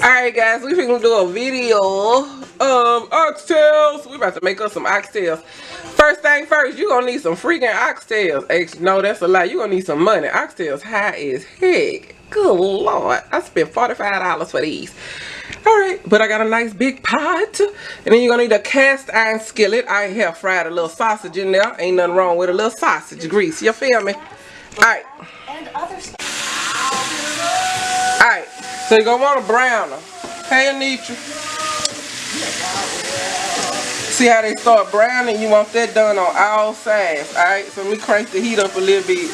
Alright guys, we finna do a video of oxtails. We about to make us some oxtails. First thing first, you gonna need some freaking oxtails. Actually, no, that's a lie. You gonna need some money. Oxtails high as heck. Good lord. I spent $45 for these. Alright, but I got a nice big pot. And then you're gonna need a cast iron skillet. I have fried a little sausage in there. Ain't nothing wrong with a little sausage grease. You feel me? Alright. And other stuff. Alright. So you're going to want a browner. Hey, Anitra. See how they start browning? You want that done on all sides. Alright, so let me crank the heat up a little bit.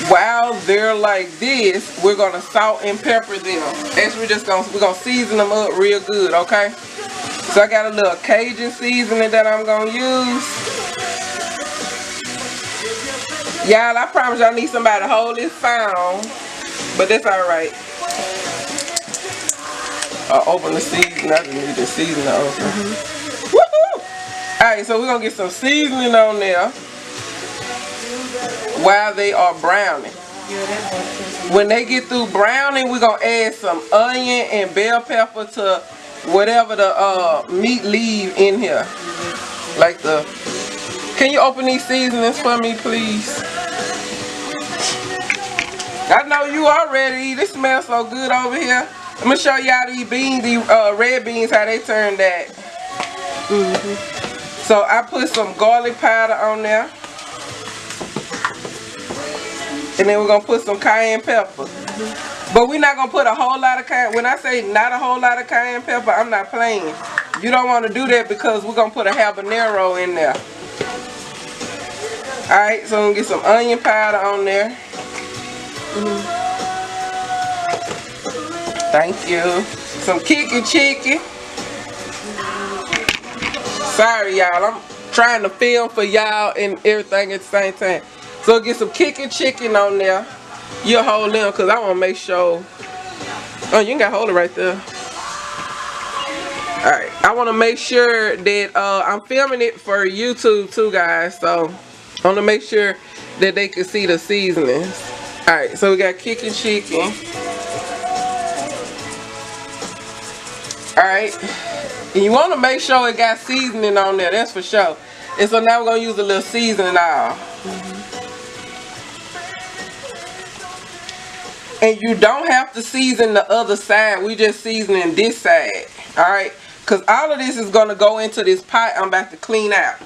While they're like this, we're going to salt and pepper them. Actually, we're going to season them up real good, okay? So I got a little Cajun seasoning that I'm going to use. Y'all, I promise y'all need somebody to hold this phone. But that's alright. Open the seasoning. I just need the seasoning open. Woohoo! Alright, so we're going to get some seasoning on there while they are browning. When they get through browning, we're going to add some onion and bell pepper to whatever the meat leave in here. Like the... Can you open these seasonings for me, please? I know you already. This smells so good over here. I'm gonna show y'all these beans, these red beans, how they turned that. So I put some garlic powder on there, and then we're gonna put some cayenne pepper. But we're not gonna put a whole lot of cayenne. When I say not a whole lot of cayenne pepper, I'm not playing. You don't want to do that because we're gonna put a habanero in there. All right, so I'm gonna get some onion powder on there. Thank you. Some kicking chicken. Sorry, y'all. I'm trying to film for y'all and everything at the same time. So get some kicking chicken on there. You hold them because I want to make sure. Oh, you ain't got to hold it right there. Alright. I want to make sure that I'm filming it for YouTube too, guys. So I want to make sure that they can see the seasonings. Alright. So we got kicking chicken. Alright, and you want to make sure it got seasoning on there, that's for sure. And so now we're going to use a little seasoning oil. And you don't have to season the other side, we just seasoning this side. Alright, because all of this is going to go into this pot I'm about to clean out.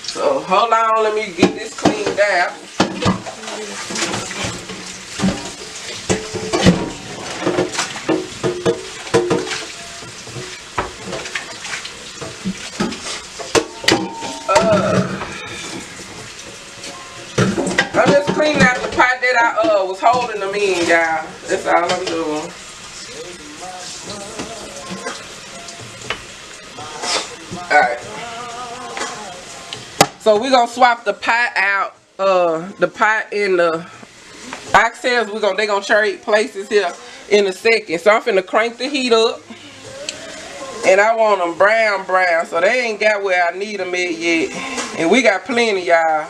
So hold on, let me get this cleaned out. I'm just cleaning out the pot that I was holding them in, y'all. That's all I'm doing. Alright. So we're gonna swap the pot out. The pot and the oxtails, they're gonna trade places here in a second. So I'm finna crank the heat up. And I want them brown, so they ain't got where I need them at yet. And we got plenty, y'all.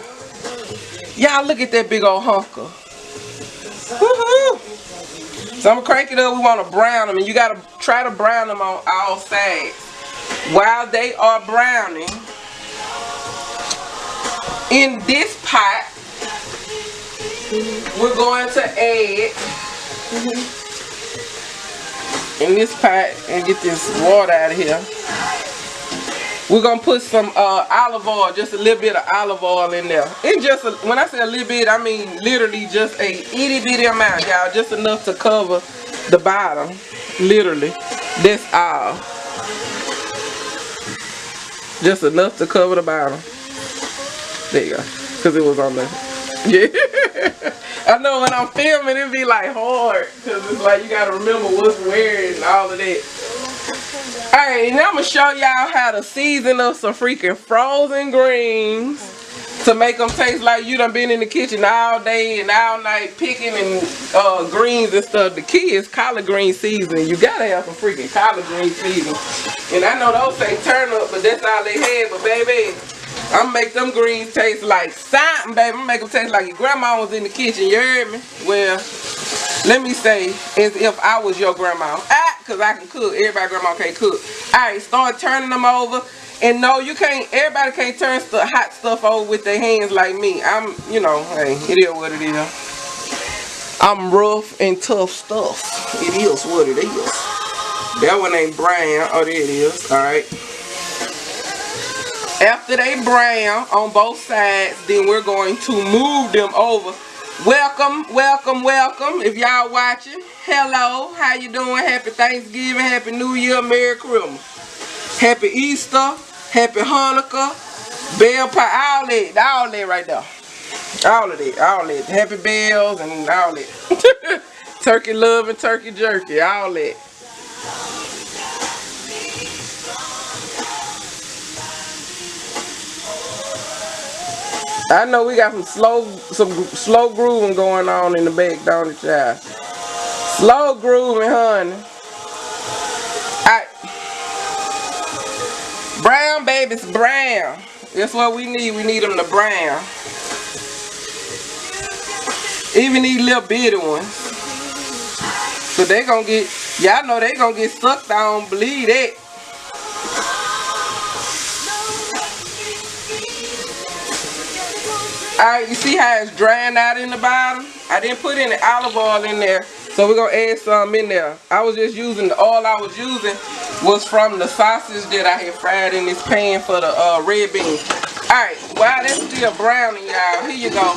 Y'all look at that big old hunker. Woohoo! So I'm gonna crank it up. We want to brown them, and you gotta try to brown them on all sides. While they are browning, in this pot, we're going to add in this pot and get this water out of here. We're gonna put some olive oil, just a little bit of olive oil in there. And just when I say a little bit, I mean literally just a itty bitty amount, y'all. Just enough to cover the bottom. Literally, that's all. Just enough to cover the bottom. There you go, cause it was on there. Yeah. I know when I'm filming, it be like hard, cause it's like you gotta remember what's where and all of that. Alright, now I'm going to show y'all how to season up some freaking frozen greens to make them taste like you done been in the kitchen all day and all night picking and greens and stuff. The key is collard green seasoning. You got to have some freaking collard green seasoning. And I know those say turnip, but that's all they had. But baby, I'm going to make them greens taste like something, baby. I'm going to make them taste like your grandma was in the kitchen. You heard me? Well, let me say as if I was your grandma. because I can cook. Everybody grandma can't cook. Alright, start turning them over. And no, you can't, everybody can't turn hot stuff over with their hands like me. I'm, you know, hey, it is what it is. I'm rough and tough stuff. It is what it is. That one ain't brown. Oh, there it is. Alright. After they brown on both sides, then we're going to move them over. Welcome, welcome, welcome. If y'all watching, hello, how you doing? Happy Thanksgiving, Happy New Year, Merry Christmas. Happy Easter, Happy Hanukkah, bell pie, all that right there. All of that. Happy bells and all that. Turkey love and turkey jerky, all that. I know we got some slow grooving going on in the back, don't it, y'all? Slow grooving, honey. Brown babies, brown. That's what we need. We need them to brown. Even these little bitty ones. So they gonna get, y'all know they gonna get sucked. I don't believe that. Alright, you see how it's drying out in the bottom? I didn't put any olive oil in there, so we're going to add some in there. I was just using, the oil I was using was from the sausage that I had fried in this pan for the red beans. Alright, while that's still browning, y'all, here you go.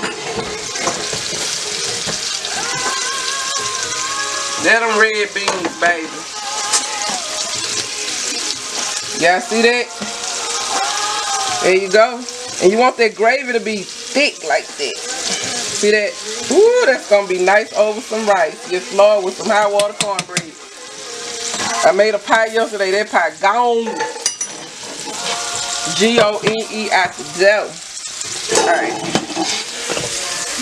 Let them red beans, baby. Y'all see that? There you go. And you want that gravy to be thick like that. See that? Ooh, that's going to be nice over some rice. Yes, Lord, with some hot water cornbread. I made a pie yesterday. That pie gone. G-O-N-E out the dough. Alright.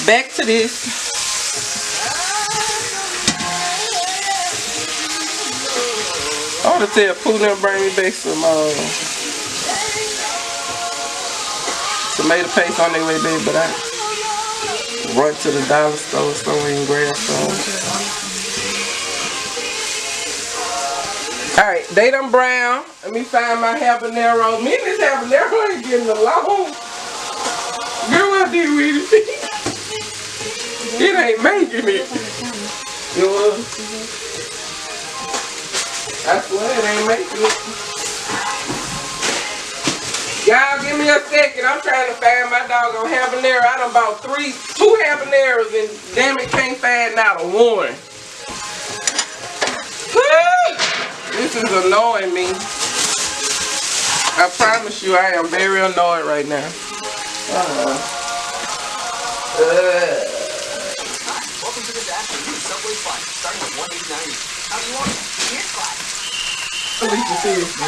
Back to this. I ought to tell Pooh to bring me back some tomato paste on their way, baby, but I run to the dollar store somewhere and grab some. Alright, they done brown. Let me find my habanero. Me and this habanero ain't getting along. Girl, what did with it? It ain't making it. It was. I swear it ain't making it. Y'all give me a second. I'm trying to find my doggone habanero. I done bought two habaneros and damn it can't find not a one. This is annoying me. I promise you I am very annoyed right now. Welcome to the Dash for Subway Fun, starting at $1.89. How do you want it? Here's flat. At least seriously.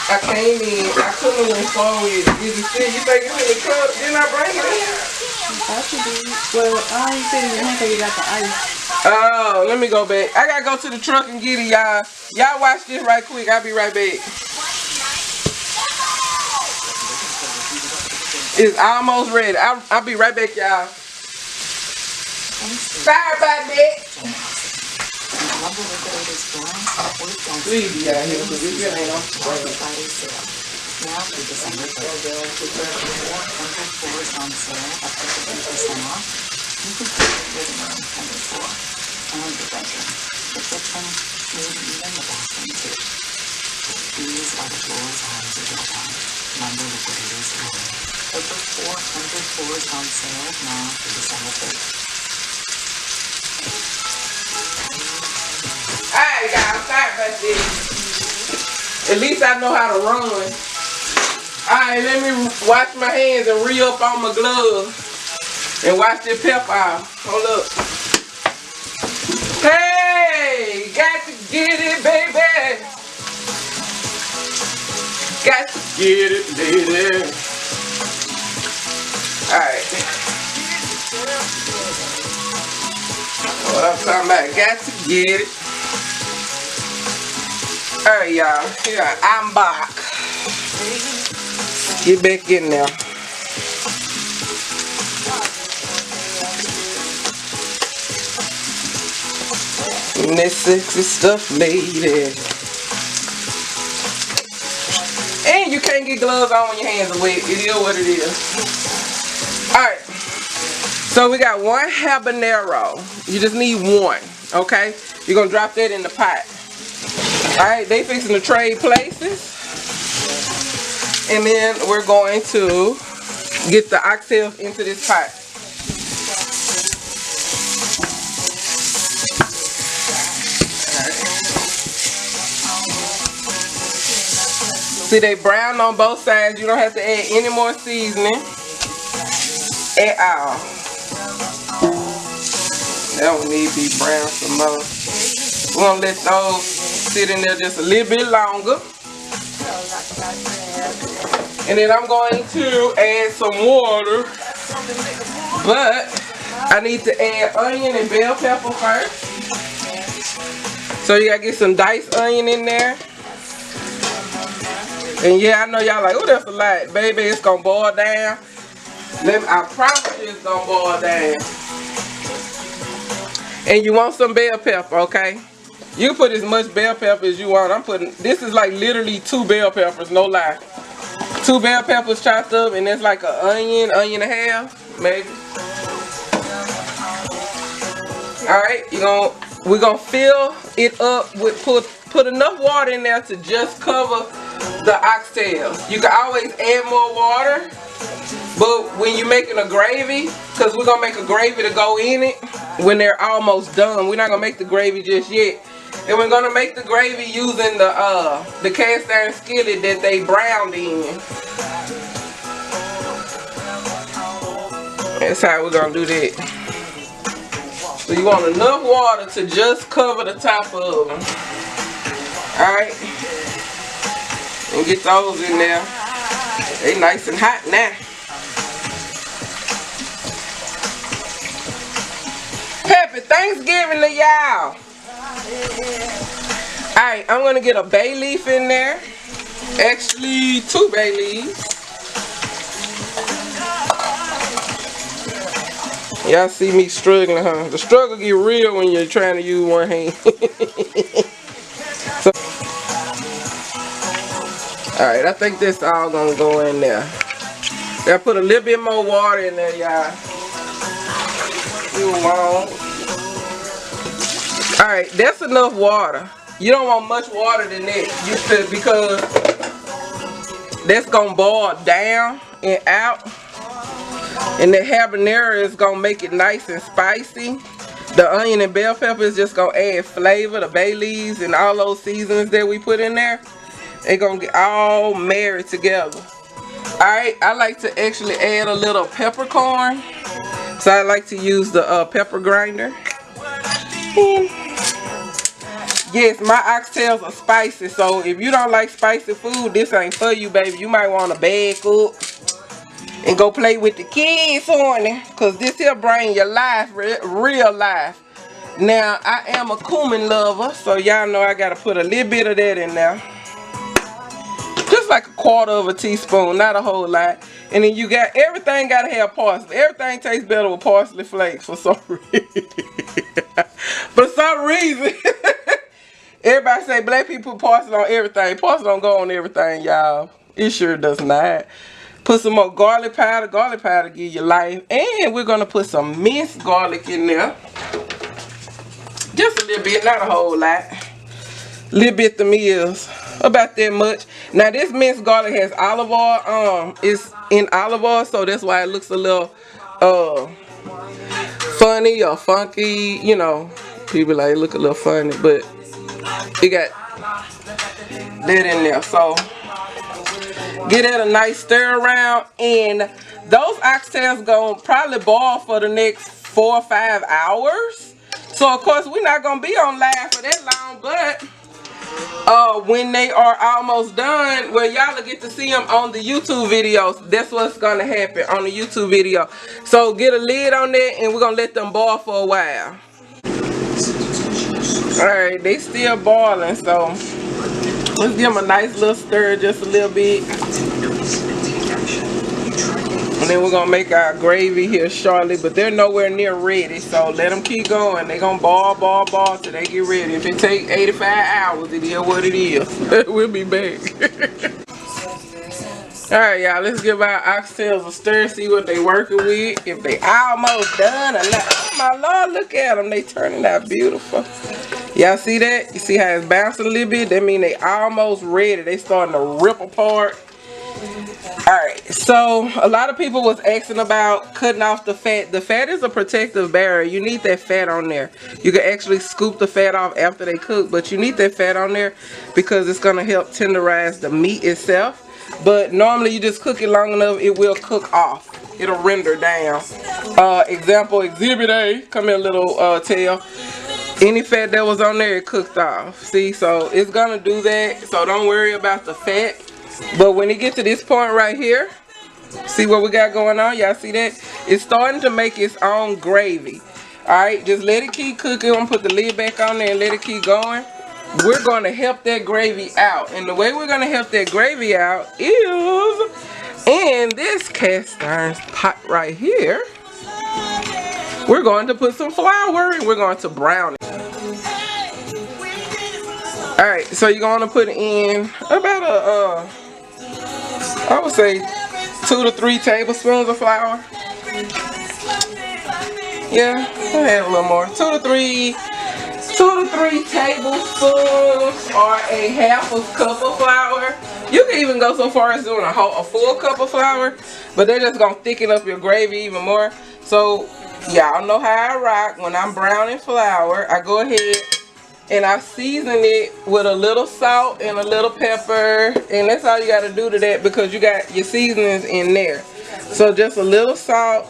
I came in, I couldn't went forward with it. Did you see? You think it's in the cup? Didn't I bring it in? I thought you did. Well, I ain't sitting in here because you got the ice. Oh, let me go back. I gotta go to the truck and get it, y'all. Y'all watch this right quick. I'll be right back. It's almost ready. I'll be right back, y'all. Sorry about that. Please be out here because this ain't on Friday sale. Now for December 3rd, 400 floors on sale at 50% off. You can put your living room and your floor and your bedroom, the kitchen, maybe even the bathroom too. These are the floors homes of your home. Lumber liquidators only. Over 400 floors on sale now for December 3rd. Alright, y'all, sorry about this. At least I know how to run. Alright, let me wash my hands and re-up on my gloves. And wash this pepper off. Hold up. Hey, got to get it, baby. Got to get it, lady. Alright. What I'm talking about, got to get it. Alright, y'all. Here I'm back. Get back in there. And that sexy stuff, lady. And you can't get gloves on when your hands are wet. It is what it is. Alright. So we got one habanero. You just need one. Okay? You're going to drop that in the pot. Alright, they fixing to trade places. And then we're going to get the oxtails into this pot. See, they brown on both sides. You don't have to add any more seasoning at all. That one need to be brown some more. We're going to let those sit in there just a little bit longer. And then I'm going to add some water. But I need to add onion and bell pepper first. So you got to get some diced onion in there. And yeah, I know y'all like, oh, that's a lot. Baby, it's going to boil down. I promise you it's going to boil down. And you want some bell pepper, okay? You can put as much bell pepper as you want. This is like literally 2 bell peppers, no lie. 2 bell peppers chopped up, and that's like an onion and a half, maybe. Alright, we're going to fill it up with, put enough water in there to just cover the oxtails. You can always add more water, but when you're making a gravy, because we're going to make a gravy to go in it when they're almost done. We're not going to make the gravy just yet. And we're going to make the gravy using the cast iron skillet that they browned in. That's how we're going to do that. So you want enough water to just cover the top of them. Alright. And get those in there. They nice and hot now. Happy Thanksgiving to y'all. Alright, I'm going to get a bay leaf in there. Actually, 2 bay leaves. Y'all see me struggling, huh? The struggle get real when you're trying to use one hand. So, alright, I think this all gonna go in there. Gotta put a little bit more water in there, y'all. Alright, that's enough water. You don't want much water than that. Because that's gonna boil down and out. And the habanero is gonna make it nice and spicy. The onion and bell pepper is just gonna add flavor. The bay leaves and all those seasonings that we put in there, they're gonna get all married together. Alright, I like to actually add a little peppercorn. So I like to use the pepper grinder. And yes, my oxtails are spicy. So if you don't like spicy food, this ain't for you, baby. You might want to bag up and go play with the kids on it, because this here bring your life, real life. Now, I am a cumin lover, so y'all know I got to put a little bit of that in there. Just like a 1/4 teaspoon, not a whole lot. And then you got, everything got to have parsley. Everything tastes better with parsley flakes for some reason. For some reason. Everybody say black people put parsley on everything. Parsley don't go on everything, y'all. It sure does not. Put some more garlic powder. Garlic powder give you life. And we're going to put some minced garlic in there. Just a little bit, not a whole lot. Little bit to me is about that much. Now this minced garlic has olive oil. It's in olive oil, so that's why it looks a little funny or funky. You know, people like it look a little funny, but it got that in there. So get it a nice stir around, and those oxtails gonna probably boil for the next 4 or 5 hours. So of course we're not gonna be on live for that long, but when they are almost done, well, y'all will get to see them on the YouTube videos. That's what's gonna happen on the YouTube video. So get a lid on that, and we're gonna let them boil for a while. Alright, they still boiling, so let's give them a nice little stir, just a little bit. And And then we're gonna make our gravy here shortly, but they're nowhere near ready, so let them keep going. They're gonna boil till they get ready. If it take 85 hours, it is what it is. We'll be back. Alright, y'all, let's give our oxtails a stir, see what they working with, if they almost done or not. Oh my Lord, look at them, they turning out beautiful. Y'all see that? You see how it's bouncing a little bit? That means they almost ready. They starting to rip apart. Alright, so a lot of people was asking about cutting off the fat. The fat is a protective barrier. You need that fat on there. You can actually scoop the fat off after they cook, but you need that fat on there because it's going to help tenderize the meat itself. But normally you just cook it long enough, it will cook off. It'll render down. Example, exhibit A. Come here, little tail. Any fat that was on there, it cooked off. See, so it's going to do that. So don't worry about the fat. But when it gets to this point right here, see what we got going on? Y'all see that? It's starting to make its own gravy. Alright, just let it keep cooking. I'm going to put the lid back on there and let it keep going. We're going to help that gravy out. And the way we're going to help that gravy out is in this cast iron pot right here. We're going to put some flour and we're going to brown it. Alright, so you're going to put in about I would say 2 to 3 tablespoons of flour. Yeah, I'll add a little more. 2 to 3 tablespoons or a half a cup of flour. You can even go so far as doing a full cup of flour, but they're just gonna thicken up your gravy even more. So y'all know how I rock. When I'm browning flour, I go ahead and I season it with a little salt and a little pepper, and that's all you got to do to that because you got your seasonings in there. So just a little salt,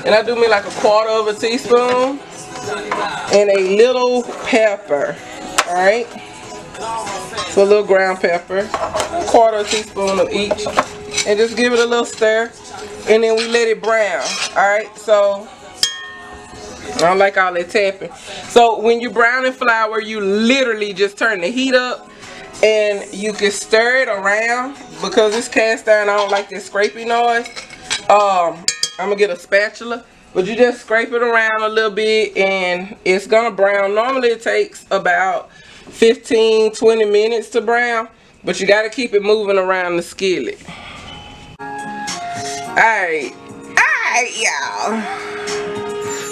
and I do me like 1/4 teaspoon, and a little pepper. All right, so a little ground pepper, 1/4 teaspoon of each, and just give it a little stir, and then we let it brown. All right, so I don't like all that tapping. So when you're browning flour, you literally just turn the heat up and you can stir it around because it's cast iron. I don't like that scraping noise. I'm gonna get a spatula, but you just scrape it around a little bit and it's gonna brown. Normally it takes about 15-20 minutes to brown, but you got to keep it moving around the skillet. Alright, y'all.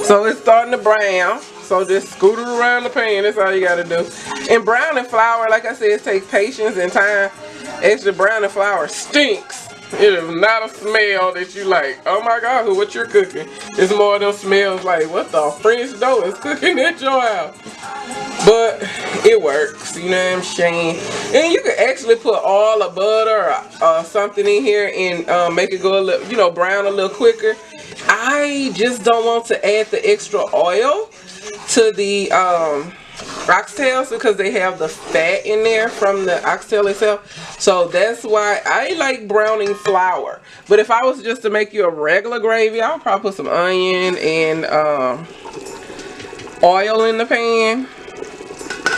So it's starting to brown, so just scoot it around the pan. That's all you gotta do. And browning flour, like I said, it takes patience and time. Actually, browning flour stinks. It is not a smell that you like. Oh my God, what you're cooking? It's more of those smells like, what the French dough is cooking at your house? But it works, you know what I'm saying? And you can actually put oil or butter or something in here and make it go a little, you know, brown a little quicker. I just don't want to add the extra oil to the oxtails because they have the fat in there from the oxtail itself. So that's why I like browning flour. But if I was just to make you a regular gravy, I would probably put some onion and oil in the pan.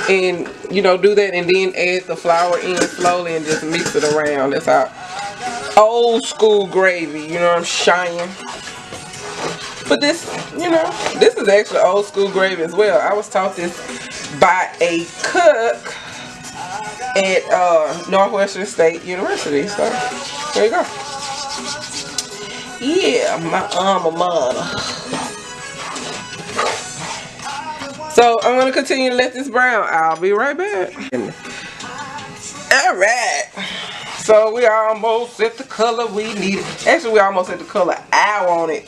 And, you know, do that and then add the flour in slowly and just mix it around. That's how old school gravy, you know what I'm saying? But this, you know, this is actually old school gravy as well. I was taught this by a cook at Northwestern State University. So, there you go. Yeah, my alma mater. So, I'm going to continue to let this brown. I'll be right back. Alright. So, we almost at the color we needed. Actually, we almost at the color I wanted.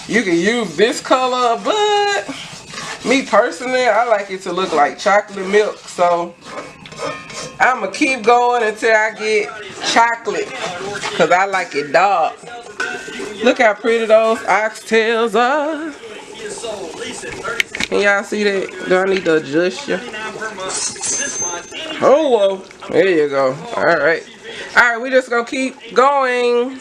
You can use this color, but me personally, I like it to look like chocolate milk. So, I'm going to keep going until I get chocolate. Because I like it dark. Look how pretty those oxtails are. Can y'all see that? Do I need to adjust you? Oh, whoa. There you go. Alright. Alright, we just gonna keep going.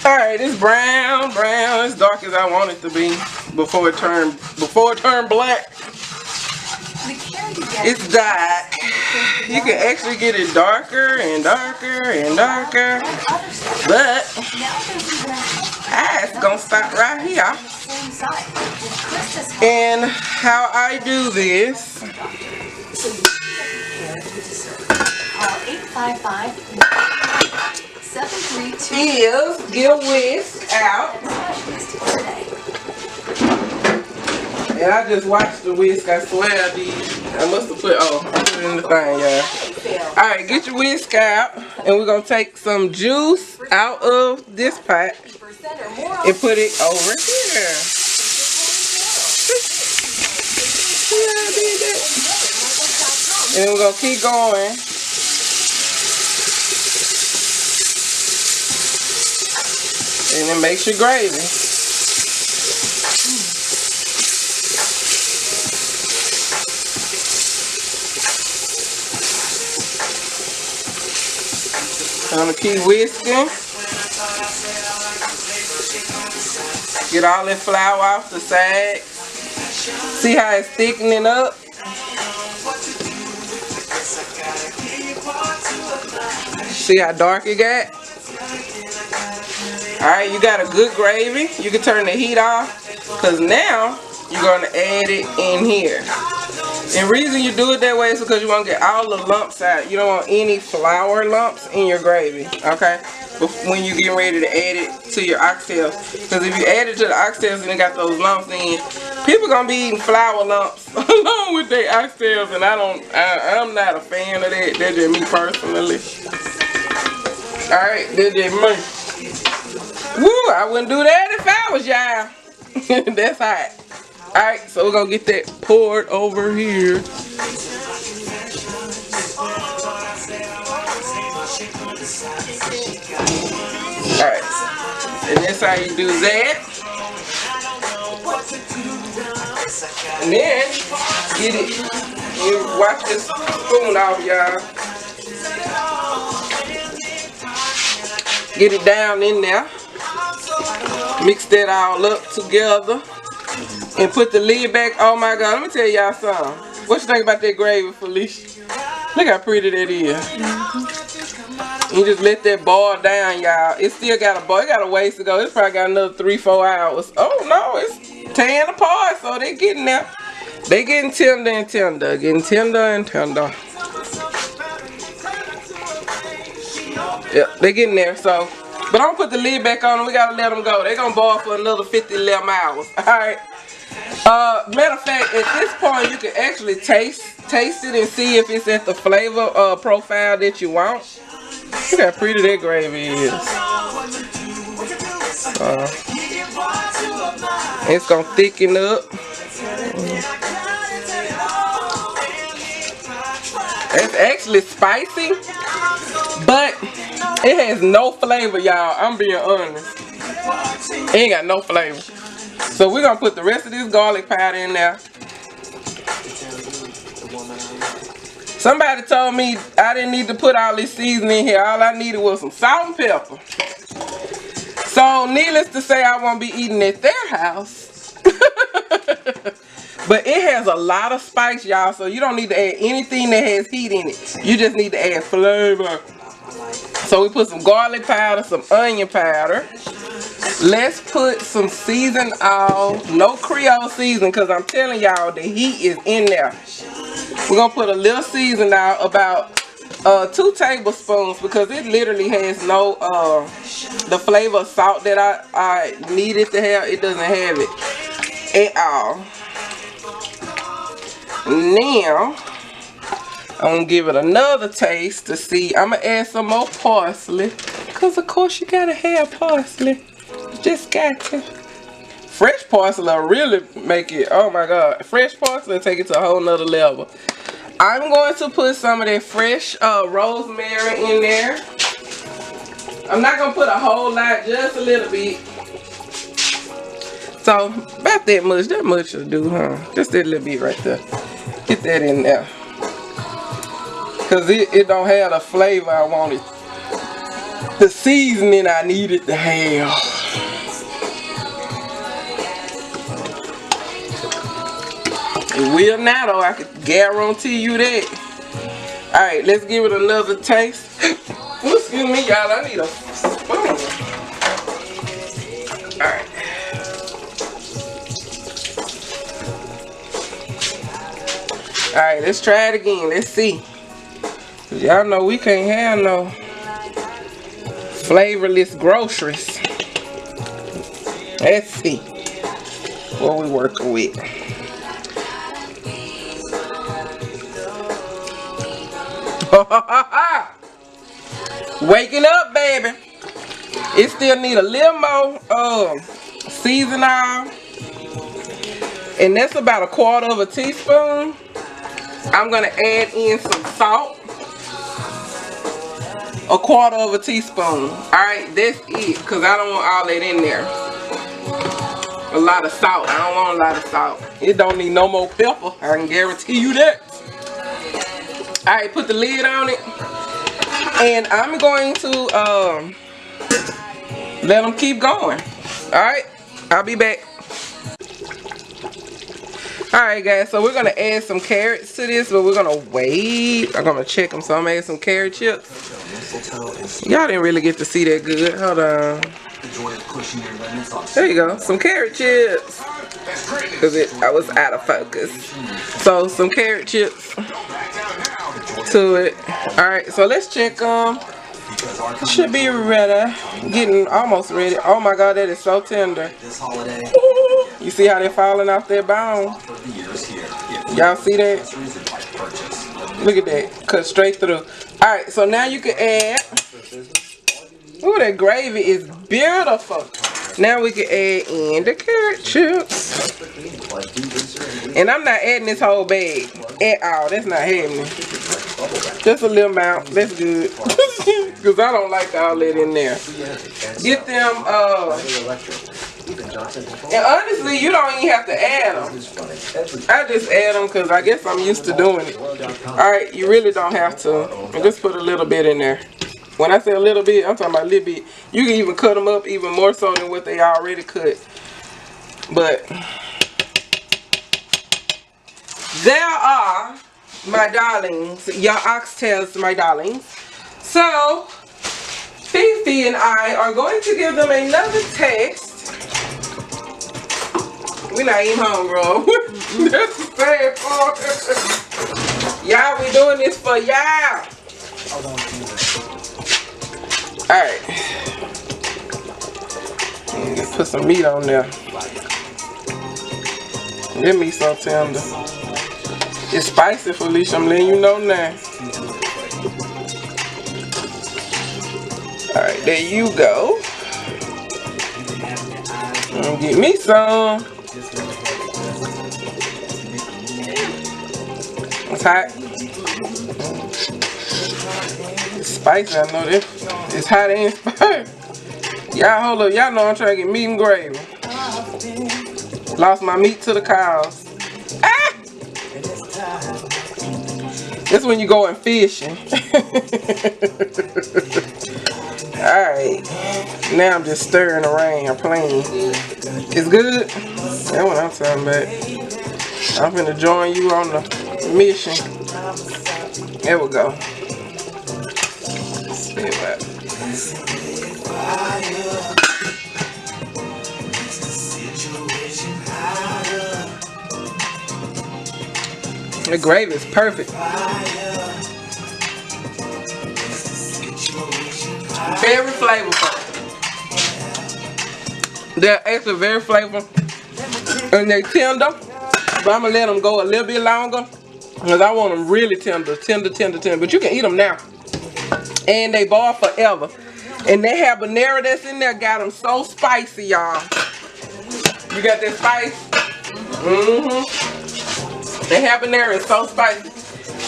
Alright, it's brown, as dark as I want it to be before it turned black. It's dark. you can actually get it darker and darker and darker, but it's gonna stop right here. And how I do this is get a whisk out. And I just watched the whisk, I swear I did. I must have put, I put it in the thing, y'all. Alright, get your whisk out. And we're going to take some juice out of this pot and put it over here. See how I did that? And then we're going to keep going. And then makes your gravy. I'm gonna keep whisking. Get all that flour off the side. See how it's thickening up? See how dark it got? Alright, you got a good gravy. You can turn the heat off because now you're gonna add it in here. And the reason you do it that way is because you want to get all the lumps out. You don't want any flour lumps in your gravy, okay? When you get ready to add it to your oxtails. Because if you add it to the oxtails and it got those lumps in, people gonna be eating flour lumps along with their oxtails, and I'm not a fan of that. That's just me personally. Alright, that's just me. Woo, I wouldn't do that if I was y'all. That's hot. Alright, so we're gonna get that poured over here. Alright, and that's how you do that. And then get it. You watch this spoon off, y'all. Get it down in there. Mix that all up together. And put the lid back. Oh my God, let me tell y'all something. What you think about that gravy, Felicia? Look how pretty that is. You just let that boil down, y'all. It still got a boil. It got a ways to go. It's probably got another 3-4 hours. Oh no, it's tearing apart. So they getting there. They getting tender and tender. Getting tender and tender. Yep, they getting there. So, but I'm gonna put the lid back on and we gotta let them go. They're gonna boil for another 50-11 hours. Alright. Matter of fact, at this point you can actually taste it and see if it's at the flavor profile that you want. Look how pretty that gravy is. It's gonna thicken up. It's actually spicy, but it has no flavor, y'all. I'm being honest. It ain't got no flavor. So we're gonna put the rest of this garlic powder in there. Somebody told me I didn't need to put all this seasoning in here. All I needed was some salt and pepper. So needless to say, I won't be eating at their house. But it has a lot of spice, y'all. So you don't need to add anything that has heat in it. You just need to add flavor. So we put some garlic powder, some onion powder. Let's put some season oil, no Creole season, because I'm telling y'all the heat is in there. We're going to put a little season out, about 2 tablespoons, because it literally has no, the flavor of salt that I needed to have. It doesn't have it at all. Now, I'm going to give it another taste to see. I'm going to add some more parsley, because of course you got to have parsley. Just got to. Fresh parsley will really make it, oh my God. Fresh parsley will take it to a whole nother level. I'm going to put some of that fresh rosemary in there. I'm not going to put a whole lot, just a little bit. So, about that much will do, huh? Just that little bit right there. Get that in there. Because it don't have the flavor I wanted. The seasoning I needed to have. It will now though, I can guarantee you that. Alright, let's give it another taste. Ooh, excuse me, y'all. I need a spoon. Alright. Alright, let's try it again. Let's see. Y'all know we can't have no flavorless groceries. Let's see what we working with. Waking up, baby. It still need a little more seasoning, and that's about 1/4 teaspoon. I'm gonna add in some salt, 1/4 teaspoon. All right, that's it, cause I don't want all that in there. A lot of salt. I don't want a lot of salt. It don't need no more pepper. I can guarantee you that. All right, put the lid on it, and I'm going to let them keep going. All right, I'll be back. Alright guys, so we're going to add some carrots to this, but we're going to wait. I'm going to check them, so I'm going to add some carrot chips. Y'all didn't really get to see that good. Hold on. There you go, some carrot chips. Because I was out of focus. So some carrot chips to it. Alright, so let's check them. Should be ready. Getting almost ready. Oh my god, that is so tender. You see how they're falling off their bone? Y'all see that? Look at that. Cut straight through. Alright, so now you can add. Ooh, that gravy is beautiful. Now we can add in the carrot chips. And I'm not adding this whole bag at all. That's not happening. Just a little amount. That's good. Because I don't like all that in there. Get them, and honestly, you don't even have to add them. I just add them because I guess I'm used to doing it. Alright, you really don't have to. And just put a little bit in there. When I say a little bit, I'm talking about a little bit. You can even cut them up even more so than what they already cut. But there are, my darlings, your oxtails, my darlings. So Fifi and I are going to give them another taste. We're not even hungry. That's the sad part. Y'all, we doing this for y'all. Alright. Put some meat on there. That meat's so tender. It's spicy, Felicia. I'm letting you know now. Alright, there you go. Get me some. It's hot. It's spicy, I know that. It's hot and spicy. Y'all hold up, y'all know I'm trying to get meat and gravy. Lost my meat to the cows. Ah! That's when you going fishing. Alright. Now I'm just stirring around, playing. It's good? That's what I'm talking about. I'm finna join you on the mission. There we go. The gravy is perfect. Very flavorful. They're actually very flavorful. And they're tender. But I'm going to let them go a little bit longer. Because I want them really tender. Tender. But you can eat them now. And they boil forever. And that habanero that's in there got them so spicy, y'all. You got that spice? The habanero is so spicy.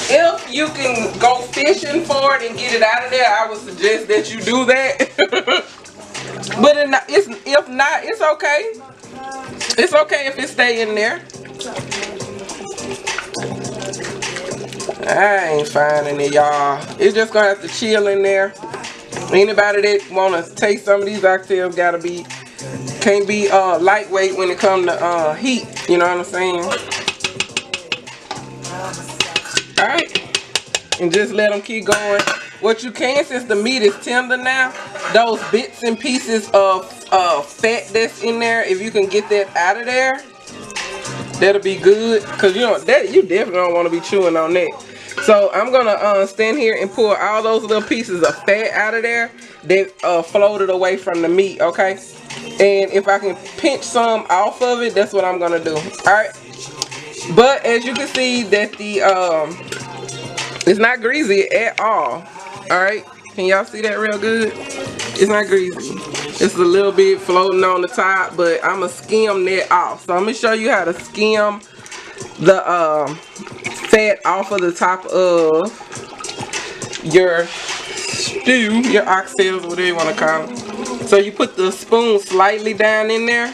If you can go fishing for it and get it out of there, I would suggest that you do that. But if not, it's okay. It's okay if it stay in there. I ain't finding it, y'all. It's just gonna have to chill in there. Anybody that wanna taste some of these oxtails can't be lightweight when it comes to heat. You know what I'm saying? Alright. and just let them keep going. What you can, since the meat is tender now, those bits and pieces of fat that's in there, if you can get that out of there, that'll be good. Cause you know that you definitely don't want to be chewing on that. So I'm gonna stand here and pull all those little pieces of fat out of there that floated away from the meat. Okay, and if I can pinch some off of it, that's what I'm gonna do. All right. But as you can see that the it's not greasy at all. Alright, can y'all see that real good? It's not greasy. It's a little bit floating on the top, but I'm going to skim that off. So I'm going to show you how to skim the fat off of the top of your stew, your oxtails, whatever you want to call it. So you put the spoon slightly down in there,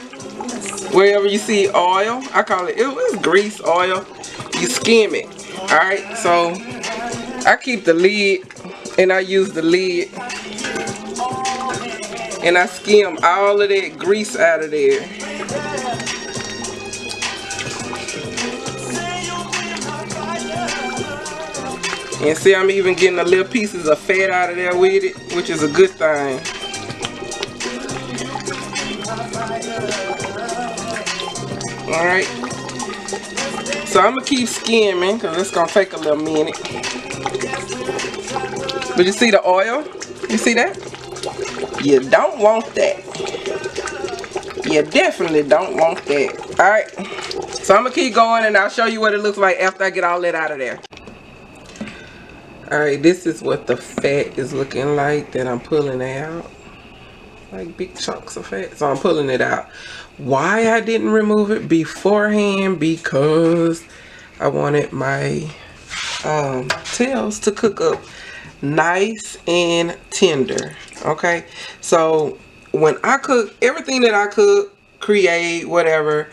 wherever you see oil. I call it, it was grease, oil. You skim it. Alright, so I keep the lid and I use the lid and I skim all of that grease out of there. And see, I'm even getting the little pieces of fat out of there with it, which is a good thing. Alright. So I'm going to keep skimming because it's going to take a little minute. But you see the oil? You see that? You don't want that. You definitely don't want that. Alright. So I'm going to keep going and I'll show you what it looks like after I get all that out of there. Alright, this is what the fat is looking like that I'm pulling out. Like big chunks of fat. So I'm pulling it out. Why I didn't remove it beforehand? Because I wanted my tails to cook up nice and tender. Okay, so when I cook, everything that I cook, create, whatever,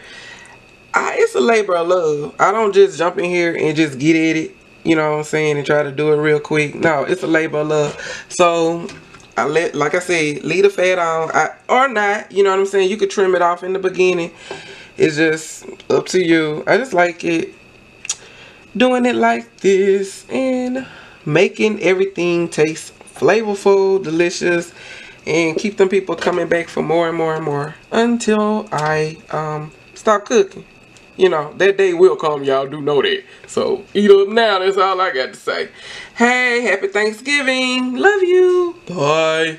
it's a labor of love. I don't just jump in here and just get at it, you know what I'm saying, and try to do it real quick. No, it's a labor of love. So I like I said, leave the fat on, or not, you know what I'm saying. You could trim it off in the beginning. It's just up to you. I just like it doing it like this and making everything taste flavorful, delicious, and keep them people coming back for more and more and more until I stop cooking. You know, that day will come, y'all do know that. So eat up now, that's all I got to say. Hey, happy Thanksgiving. Love you. Bye.